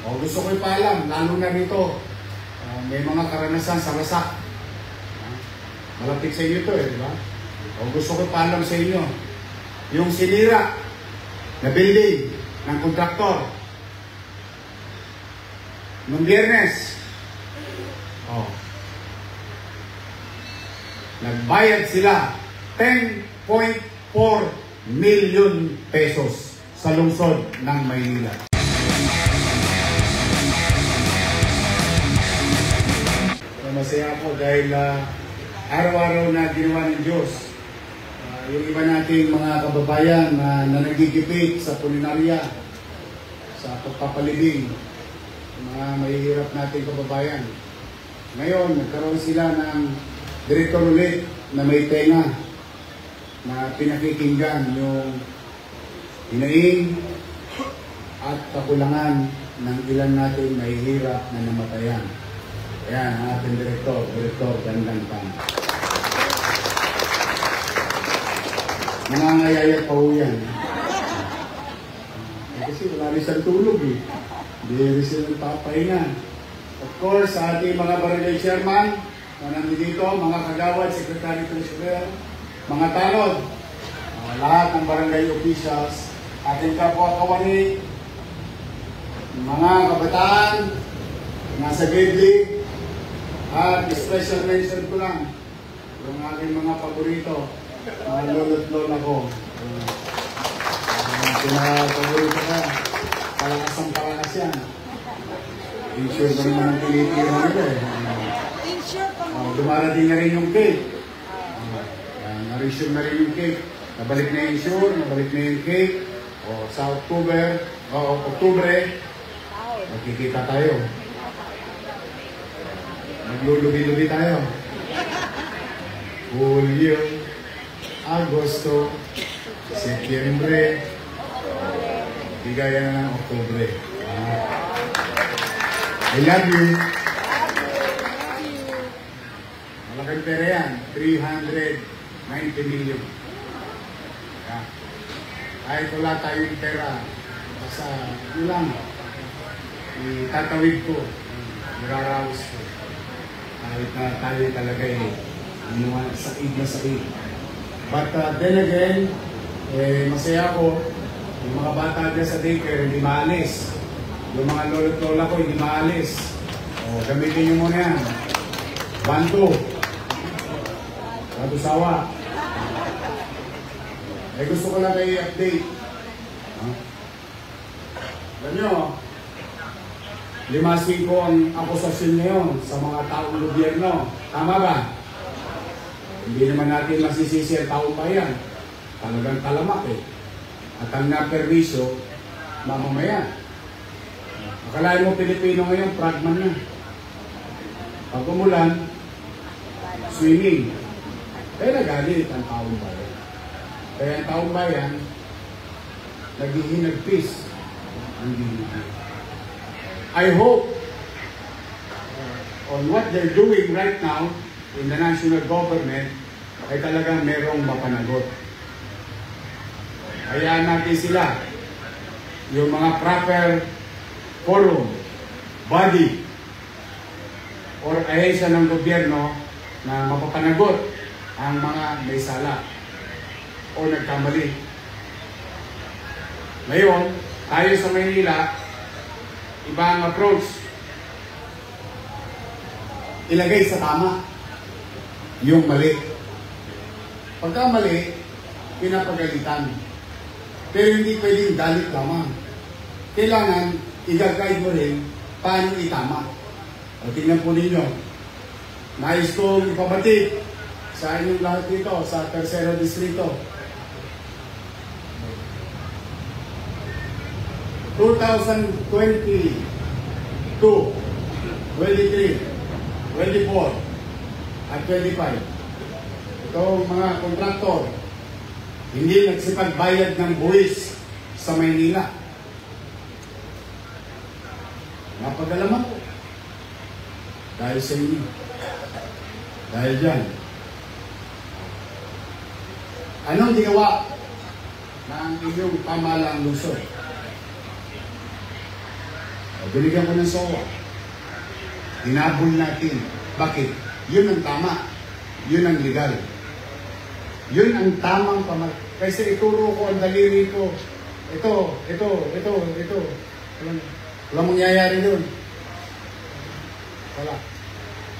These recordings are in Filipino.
O gusto ko ipaalam, lalo na rito, may mga karanasan sa wasak. Malapit sa inyo ito di ba? O gusto ko ipaalam sa inyo, yung sinira na building ng kontraktor, noong Biyernes, nagbayad sila 10.4 million pesos sa lungsod ng Maynila. Masaya ako dahil araw-araw na ginawa ng Diyos. Yung iba nating mga kababayan na nagigipit sa pulinarya, sa pagpapalibing, mga mahihirap nating kababayan. Ngayon, nagkaroon sila ng direktor ulit na may tenga na pinakikinggan yung hinaing at kakulangan ng ilan nating mahihirap na namatayan. Ayan, ang ating Direktor Dandan Pang. Nangangayayat pa ho yan. Kasi wala rin siyang tulog Hindi rin sila papahinga. Of course, sa ating mga barangay chairman, na nandito, mga kagawad, secretary treasurer, mga tanod, lahat ng barangay officials, ating kapwa-kawani, mga kabataan, nasa grade at special mention ko lang yung aking mga paborito, mga lolo't lola ko. Pinapaborito ka, palakas ang palakas yan. Insure ba naman ang tinitira nila dumarating na rin yung cake. Na-resume na rin yung cake. Nabalik na yung insure, nabalik na yung cake. Sa Oktubre, magkikita tayo. Maglulubi-lubi tayo. Hulyo, Agosto, Setyembre, bigaya na ng Oktubre. I love you. Malaking pera yan, 390 million. Kahit wala tayong pera, basta yun lang, itatawid ko, iraraos ko. Kahit na tayo talaga saig na saig. But then again, masaya ako, yung mga bata dyan sa daycare, hindi maalis. Yung mga lolo't lola ko, hindi maalis. Gamitin nyo muna yan. Banto. Sawa. Gusto ko lang kayo i-update. Alam nyo, 5-5 ang akusasyon ngayon sa mga taong gobyerno. Tama ba? Hindi naman natin masisisi ang taong bayan. Talagang talamak At ang naperwisyo, mamamayan. Akalain mo Pilipino ngayon, pragman na. Pag umulan, swimming. Kaya nagalit ang taong bayan. Kaya ang taong bayan, naghihinagpis ang dinigil. I hope on what they're doing right now in the national government ay talagang merong mapanagot. Hayaan natin sila, yung mga proper forum, body, or ahensya ng gobyerno na mapapanagot ang mga may sala o nagkamali. Ngayon, tayo sa Maynila, iba ang approach. Ilagay sa tama yung mali. Pagka mali, pinapagalitan. Pero hindi pwedeng galit lamang. Kailangan, i-guide mo rin paano itama. O tingnan po ninyo. Nais kong ipabati sa inyong lahat dito, sa Tercero Distrito. 2022, 23, 24, at 25. Itong mga kontraktor, hindi nagsipagbayad ng buwis sa Maynila. Napagalaman ko. Dahil sa inyo. Dahil dyan. Anong ginawa ng inyong pamahalang lungsod? Binigyan ko ng SOA. Hinabol natin. Bakit? Yun ang tama. Yun ang legal. Yun ang tamang Kasi ituro ko ang daliri ko. Ito. Walang mangyayari doon. Wala.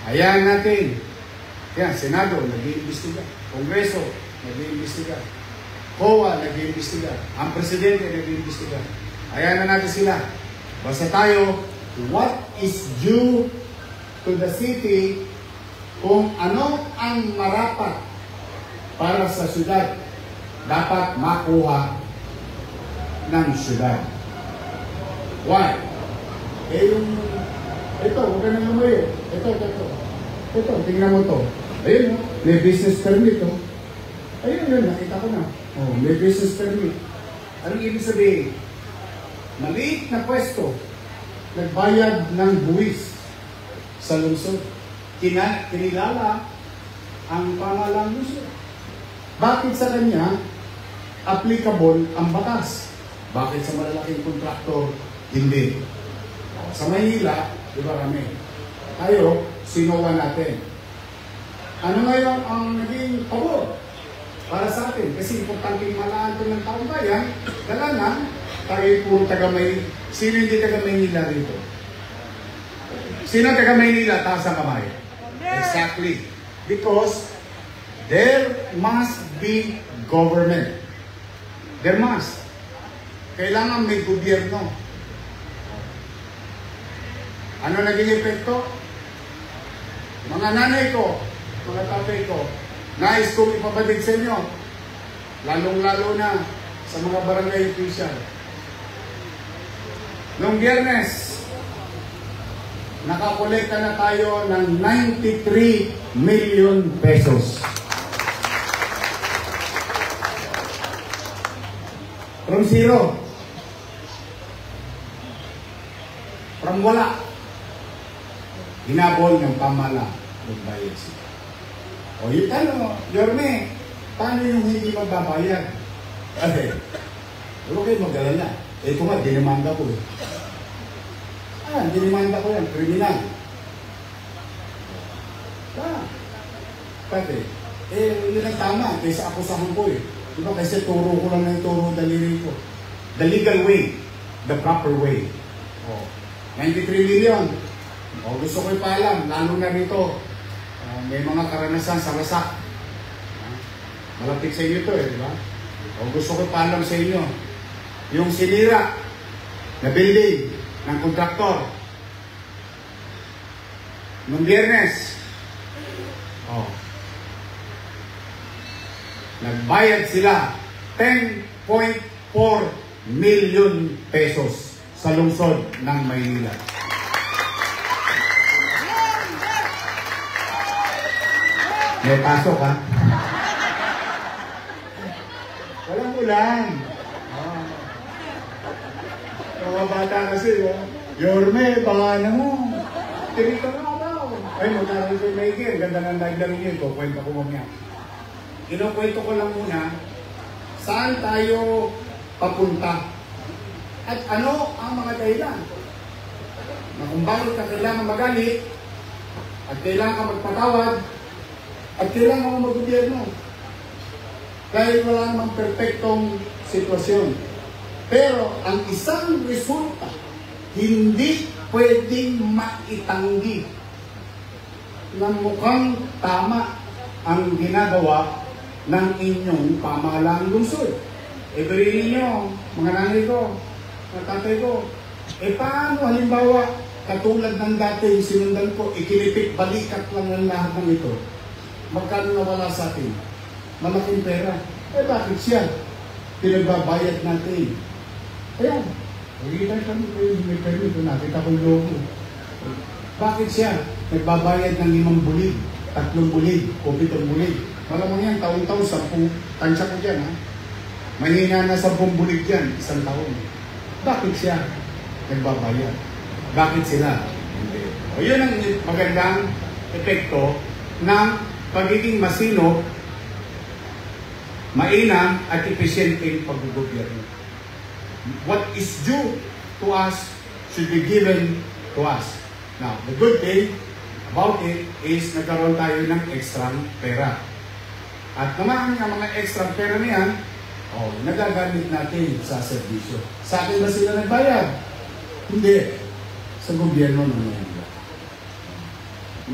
Hayaan natin. Yan, Senado, nag-iimbestiga. Kongreso, nag-iimbestiga. COA, nag-iimbestiga. Ang Presidente, nag-iimbestiga. Hayaan na natin sila. Basta tayo, what is due to the city, kung ano ang marapat para sa syudad, dapat makuha ng syudad. Why? Ito, huwag ka nang lumayo. Ito, tingnan mo to. Ayun, may business permit, oh. Ayun, nakita ko na. Oh, may business permit. Anong ibig sabihin? Maliit na pwesto, nagbayad ng buwis sa lungsod. Kinilala ang pangalang lungsod. Bakit sa kanya applicable ang batas? Bakit sa malalaking kontraktor hindi? Sa Maynila, di ba kami? Tayo, sinuwa natin. Ano ngayon ang naging pabor para sa atin? Kasi importanteng malaan ito ng taong bayan, dala na, tayo puro taga-Maynila. Sino hindi taga-Maynila rito? Sino taga-Maynila? Taas ang kamay. Exactly. Because there must be government. There must. Kailangan may gobyerno. Ano naging epekto? Mga nanay ko, mga tatay ko, nais kong ipabatid sa inyo, lalong-lalo na sa mga barangay official. Noong Biyernes, nakakolekta na tayo ng 93 million pesos. From zero. From wala. Hinabol ng pamala ng bayad sila. O yun ano, Yorme, paano yung hindi magbabayad? Kasi, huwag kayo mag-alala. Ito nga, dinimanda ko eh. Dinimanda ko yan, kriminal. Kasi, yun ang tama, kaysa akusahan ko eh. Diba, kasi turo ko lang ng turo daliri ko. The legal way, the proper way. 93 million. Gusto ko ipaalam, lalo na rito, may mga karanasan sa Rasak. Malapit sa inyo ito di ba? Gusto ko ipaalam sa inyo, yung sinira na building ng kontraktor, noong Biyernes, nagbayad sila 10.4 million pesos sa lungsod ng Maynila. May pasok ha? Walang ulan. Mga bata kasi, Yorme, baka na mo. Tirito nga daw. Ay, magkaroon ko yung maigi. Ang ganda ng live niyo ito. Kwento ko mamaya. Kinukwento ko lang muna, saan tayo papunta? At ano ang mga dahilan? Na kung bakit ka kailangan magalit, at kailangan ka magpatawad, at kailangan mo mag-gobyerno. Dahil wala namang perfectong sitwasyon. Pero ang isang resulta, hindi pwedeng maitanggi na mukhang tama ang ginagawa ng inyong pamahalaang lungsod. Ibigay ninyo, mga nanay ko, mga tatay ko, paano halimbawa, katulad ng dati yung sinundan ko, ikinipit balikat lang ng lahat ng ito. Magkano nawala sa atin? Malaking pera. Bakit siya? Pinagbabayad natin. Ayan. Pagkitan kami ko yung may permit. Nakita ko yung logo. Bakit siya? Nagbabayad ng 5 bulig, 3 bulig, o 7 bulig. Malamang yan, taon-taon, 10. Tansya ko dyan, ha? Mahina na 10 bulig yan, 1 taon. Bakit siya? Nagbabayad. Bakit sila? Hindi. O yun ang magandang epekto ng pagiging masinop, mainam at epesyenteng paggogobyerno. What is due to us should be given to us. Now, the good thing about it is nagkaroon tayo ng extra pera. At naman ang mga extra pera niyan, nagagamit natin sa serbisyo. Sa akin ba sila nagbayad? Hindi. Sa gobyerno naman nila.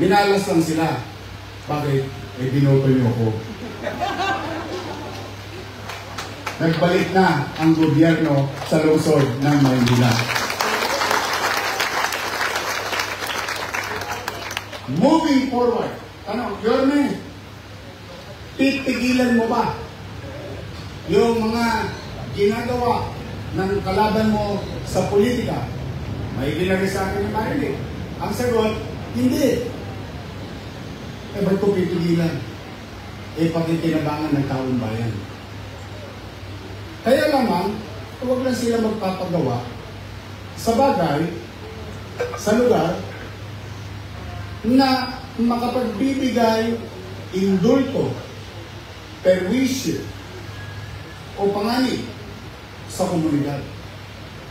Binalas lang sila. Bakit? Binoto niyo ako. Nagbalik na ang gobyerno sa lungsod ng Maynila. Moving forward, Yorme, titigilan mo ba yung mga ginagawa ng kalaban mo sa politika? May ginagawa sa akin ng marinig. Ang sagot, hindi. Ba't ko pitigilan? Pakikinabangan ng taong bayan. Kaya lamang, huwag lang sila magpapagawa sa bagay, sa lugar, na makapagbibigay indulto, perwisyo, o panganib sa komunidad.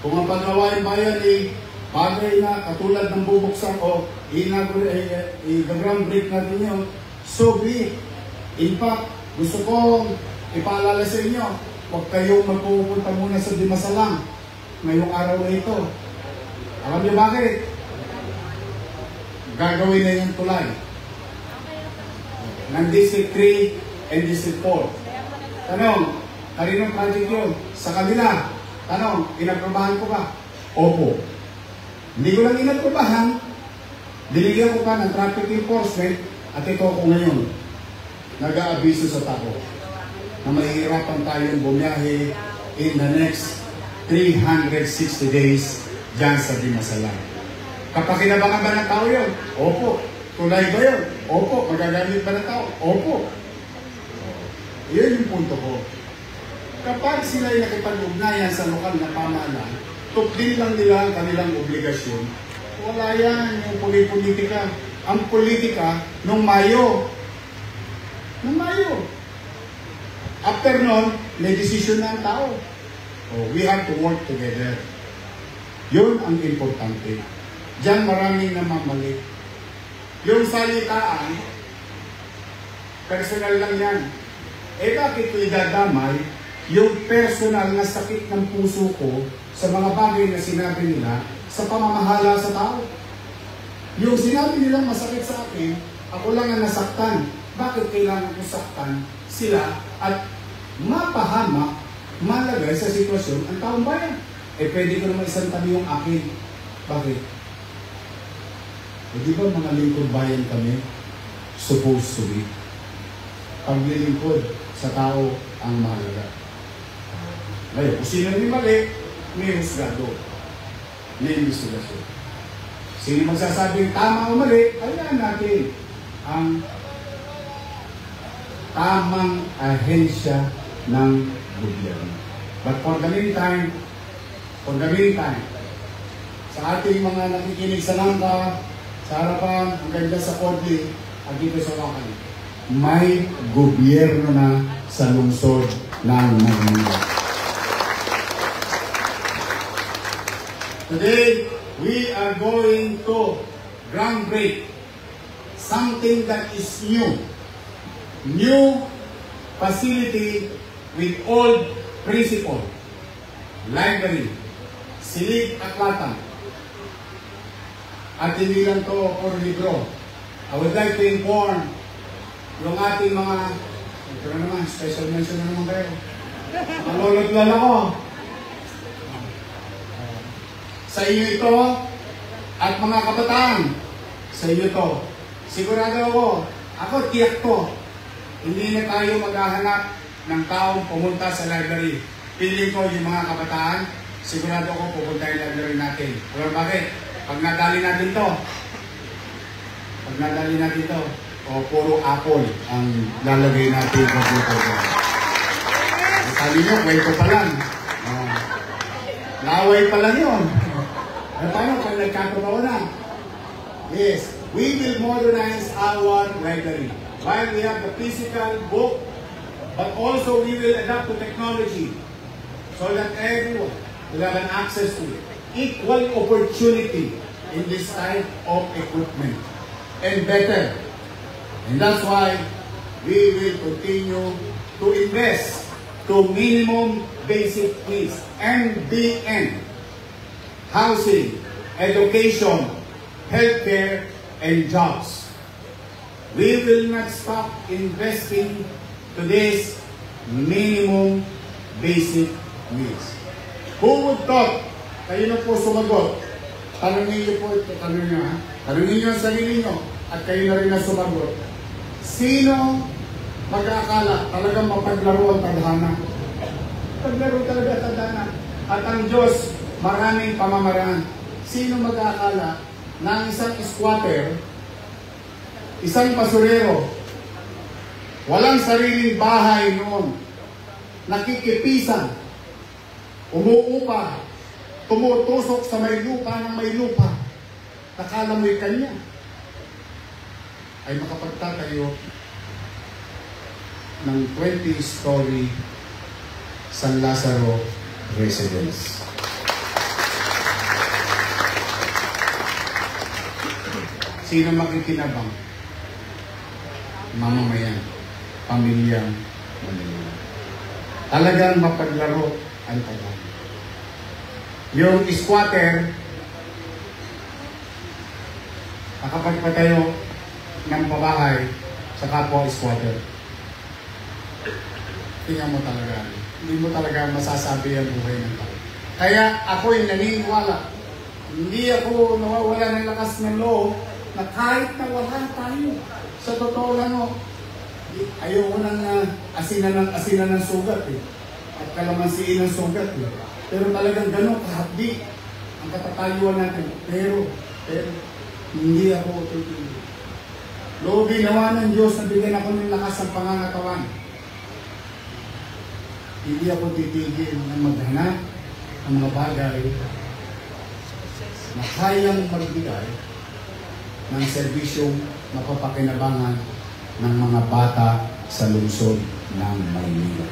Kung ang paggawain bayan ay bagay na katulad ng bubuksan o i-groundbreak natin yun, so be it. In fact, gusto kong ipaalala sa inyo, huwag kayong magpupunta muna sa Dimasalang ngayong araw na ito. Alam niyo bakit? Gagawin na yung tulay ng District 3 and District 4. Tanong, kaninong project yun? Sa kanila. Tanong, inaprobahan ko ba? Opo. Hindi ko lang inaprobahan, binigyan ko pa ng traffic enforcement at ito ako ngayon. Nag-aabiso sa tao na mahihirapan tayong bumiyahe in the next 360 days dyan sa Dimasalang. Kapakinabangan ba ng tao yun? Opo. Tulay ba yun? Opo. Magagamit ba ng tao? Opo. Yun yung punto ko. Kapag sila ay nakipag-ugnayan sa lokal na pamahalaan, tukdin lang nila ang kanilang obligasyon, wala yan yung politika. Ang politika, nung Mayo. After nun, may decision na ang tao. We have to work together. Yun ang importante. Diyan maraming namamali. Yung salitaan, personal lang yan. Bakit ko idadamay yung personal na sakit ng puso ko sa mga bagay na sinabi nila sa pamamahala sa tao? Yung sinabi nilang masakit sa akin, ako lang ang nasaktan. Bakit kailangan ko saktan sila at mapahamak, malagay sa sitwasyon ang taong bayan? Pwede ko naman isang tabi yung akin. Bakit? Di ba mga lingkod bayan kami? Supposed to be. Paglilingkod sa tao ang mahalaga. Ngayon, kung sino may mali, may husgado. May investigasyon. Sino magsasabing tama o mali, ayan natin ang tamang ahensya ng gobyerno. But for the meantime, sa ating mga nakikinig sa langka, sa harapan, ang ganda sa Kodli, at dito sa lokal, may gobyerno na sa lungsod ng Maynila. Today, we are going to groundbreak something that is new. New facility with old principle. Library. Silid Aklatan. At hindi lang to for libro. I would like to inform yung ating mga, ito na naman, special mention na naman kayo. Malulot-lala ko. Sa inyo ito, at mga kabataan, sa inyo ito. Sigurado ako tiyak ko, hindi na tayo maghahanap ng taong pumunta sa library. Piling ko yung mga kabataan, sigurado ko pupunta yung library natin. Pero bakit? Pag nadali natin to, puro apple ang lalagay natin sa computer. Sabi nyo, kwento pa lang. Laway pa lang yun. Paano pag nagkakabaw na? Yes, we will modernize our library. While we have the physical book, but also we will adapt to technology so that everyone will have an access to it. equal opportunity in this type of equipment and better. And that's why we will continue to invest to minimum basic needs, MBN, housing, education, healthcare, and jobs. We will not stop investing to this minimum basic needs. Who would thought? Kayo na po sumagot. Tanungin niyo po ito. Tanungin niyo, ha? Tanungin niyo ang sarili niyo at kayo na rin na sumagot. Sino mag-aakala talagang mapaglaro ang tadhana? Paglaro talaga ang tadhana. At ang Diyos, maraming pamamaraan. Sino mag-aakala na ang isang squatter, isang basurero, walang sariling bahay noon, nakikipisan, umuupa, tumutusok sa may lupa ng may lupa, nakala mo'y kanya, ay makapagtatayo ng 20-story San Lazaro residence. Sino makikinabang? Mamamayan, pamilyang Manila. Talagang mapaglaro ang tagal. Yung squatter, nakapagpatayo ng pabahay sa kapwa squatter. Tingnan mo talaga. Hindi mo talaga masasabi ang buhay ng tao. Kaya ako'y naniniwala. Hindi ako nawawala ng lakas ng loob na kahit na wala tayo. Sa totoo lang, ayaw ko nang asinan ng sugat at kalamansiin ng sugat Pero talagang gano'n kahapdi ang katatayuan natin. Pero hindi ako tutuloy. Lord, ginawa ng Diyos na bigyan ako ng lakas ng pangangatawan. Hindi ako titigil na maghanap ang mga bagay na kayang magbigay ng serbisyong mapapakinabangan ng mga bata sa lungsod ng Maynila.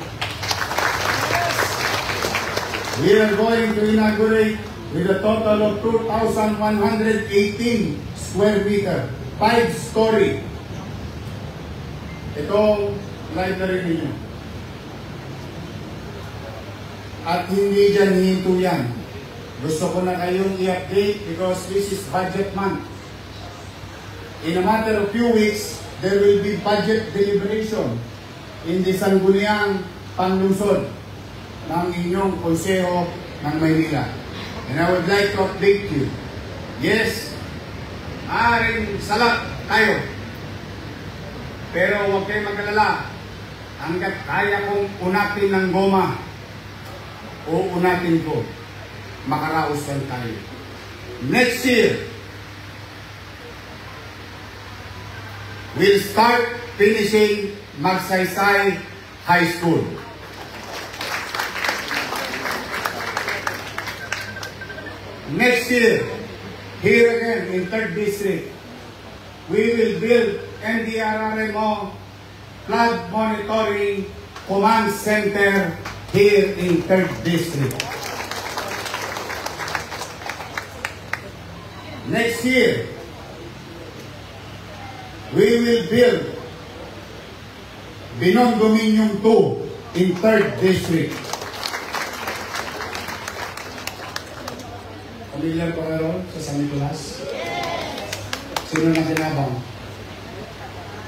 We are going to inaugurate with a total of 2,118 square meter, 5-story. Itong library ninyo. At hindi dyan hinto yan. Gusto ko na kayong i-update because this is budget month. In a matter of few weeks, there will be budget deliberation in the Sangguniang Panlungsod ng inyong konseho ng Maynila. And I would like to update you. Yes, maaaring salat tayo. Pero huwag kayong mag-alala. Hanggat kaya kong unatin ng goma, o unatin ko, makaraos lang tayo. Next year, we'll start finishing Magsaysay High School. Next year, here again in 3rd District, we will build NDRRMO Flood Monitoring Command Center here in 3rd District. Next year, we will build Binondominium 2 in 3rd District. Pamilyar pa kayo sa San Nicolas? Sino na kinabang?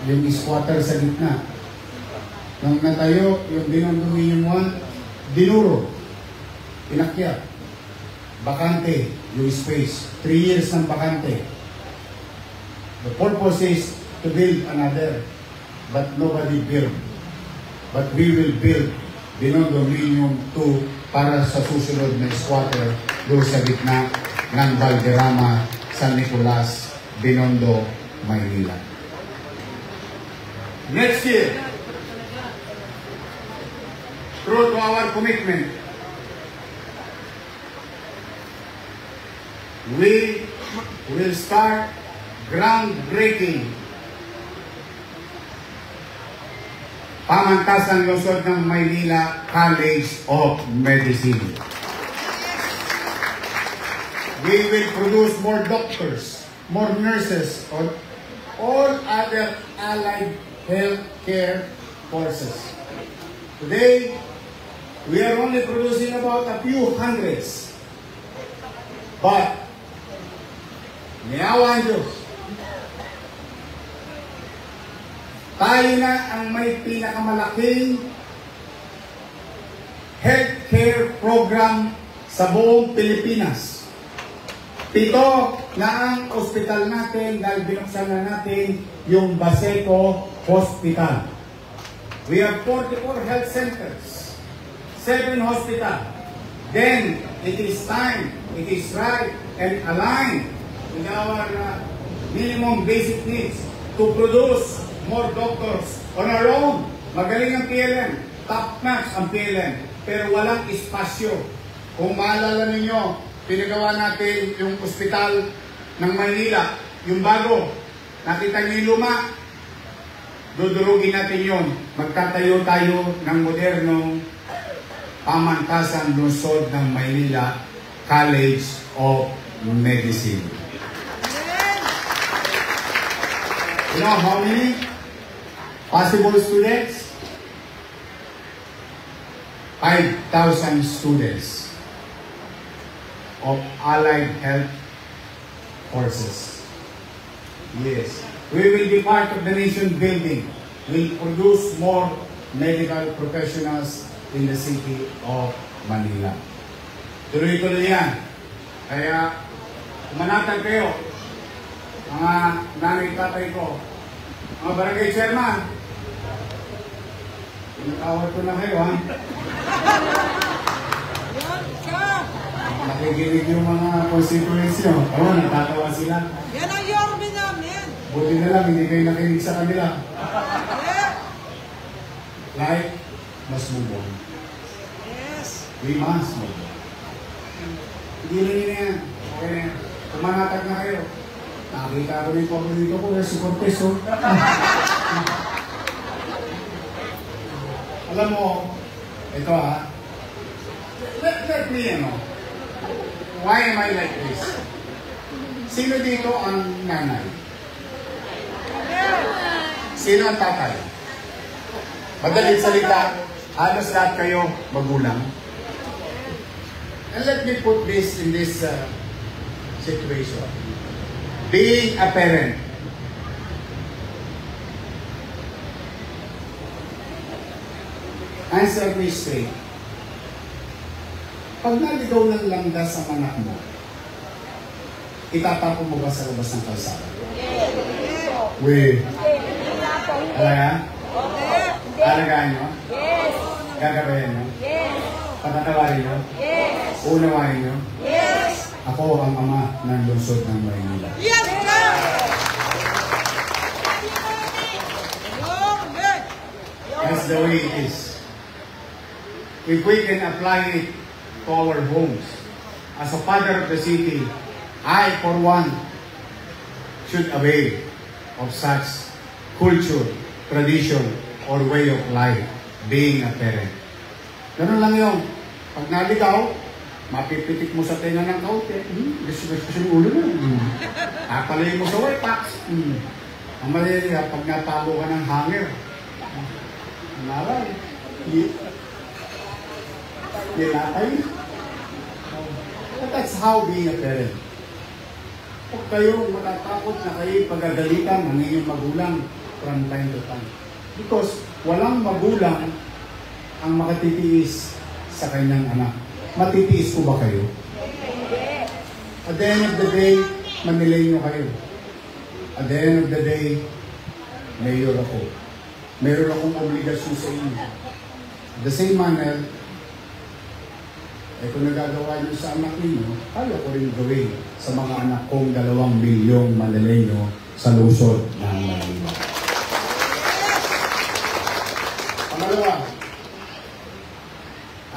Yung squatter sa gitna. Nang natayo, yung Binondominium 1, dinuro. Inakyat. Bakante, yung space. 3 years ng bakante. The purpose is to build another, but nobody built. But we will build Binondominium 2 para sa susunod na squatter doon sa gitna ng Valderrama, San Nicolas, Binondo, Maynila. Next year, true to our commitment, we will start groundbreaking Pamantasan Lungsod ng Maynila College of Medicine. We will produce more doctors, more nurses, or all other allied healthcare forces. Today, we are only producing about a few hundreds. But, niyawa ang Diyos. Tayo na ang may pinakamalaking healthcare program sa buong Pilipinas. 7 na ang ospital natin dahil binuksan na natin yung Baseco Hospital. We have 44 health centers, 7 hospitals. Then, it is time, it is right, and aligned with our minimum basic needs to produce more doctors on our own. Magaling ang PLN, top-notch ang PLN, pero walang espasyo. Kung maalala ninyo, pinagawa natin yung ospital ng Maynila, yung bago. Nakita niyo yung luma, dudurugin natin yun. Magtatayo tayo ng modernong pamantasan lungsod ng Maynila College of Medicine. You know how many possible students? 5,000 students of allied health forces. Yes. We will be part of the nation building. We'll produce more medical professionals in the city of Manila. Tuloy-tuloy yan. Kaya, umanatan kayo, mga nanay tatay ko, mga barangay chairman, pinatawad ko na kayo, ha? Nakikinig yung mga constituents nyo. Oo, natatawa sila. Yan ang yorme namin. Buti na lang, hindi kayo nakinig sa kanila. Like, must move on. Yes. We must move on. Hindi rin yun yan. Kaya, kumanatag na kayo. Nakakita ko rin paborito ko, si Cortez, oh. Alam mo, ito ha, let me, why am I like this? Sino dito ang nanay? Sino ang tatay? Madaling salita, halos lahat kayo magulang. And let me put this in this situation. Being a parent, answer me straight. Pag naligaw ng landas ang anak mo, itatapon mo ba sa labas ng kalsada? Wait. Alaga? Alagaan nyo? Yes. Gagabayan nyo? Yes. Patatawarin nyo? Yes. Unawain nyo? Yes. Ako ang ama ng lungsod ng Maynila. Yes, sir. Yorme. That's the way it is. If we can apply it to our homes, as a father of the city, I, for one, should avail of such culture, tradition, or way of life, being a parent. Ganun lang yun. Pag naligaw, mapipitik mo sa tenga ng kaute. Gusto yung ulo mo. Apalay mo sa whitepax. Ang mali, pag natalo ka ng hanger, naray, nilatay. But that's how being a parent. Huwag kayo matatakot na kayo pagagalitan ng inyong magulang from time to time. Because walang magulang ang makatitiis sa kanyang anak. Matitiis ko ba kayo? At the end of the day, manilay nyo kayo. At the end of the day, mayor ako. Meron akong obligasyon sa inyo. At the same manner, kung nagagawa nyo sa anak ninyo, kaya ko rin gawin sa mga anak kong 2 milyong Manileño sa lungsod ng Manila. Pangalawa,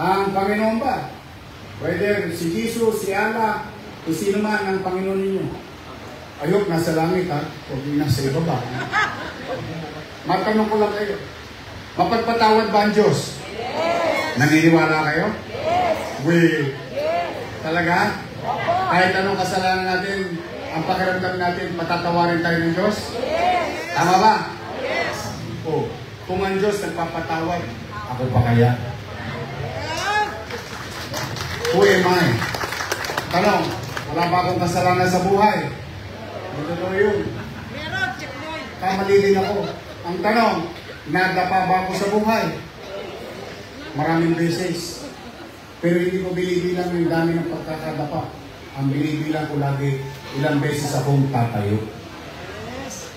ang Panginoon ba? Whether si Jesus, si Allah, kung sino man ang Panginoon ninyo. Ayok, nasa langit ha, huwag yung nasa ibaba. Matanong ko lang kayo, mapagpatawad ba ang Diyos? Yes! Naniniwala kayo? Yes! Talaga? Opo! Kahit anong kasalanan natin, ang pakiramdam natin, patatawarin tayo ng Diyos? Yes. Tama ba? Yes. O, kung ang Diyos nagpapatawad, ako pa kaya? Yeah. Who am I? Tanong, wala ba akong kasalanan sa buhay? Hindi totoo yun. Meron, check boy. Kamali din ako. Ang tanong, nadapa ba ako sa buhay? Maraming beses. Pero hindi ko binibilang yung dami ng pagkakadapa. Ang binibilang ko lagi, ilang beses akong tatayo. Yes.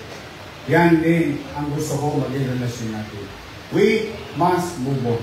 Yan din ang gusto ko maging relasyon natin. We must move on.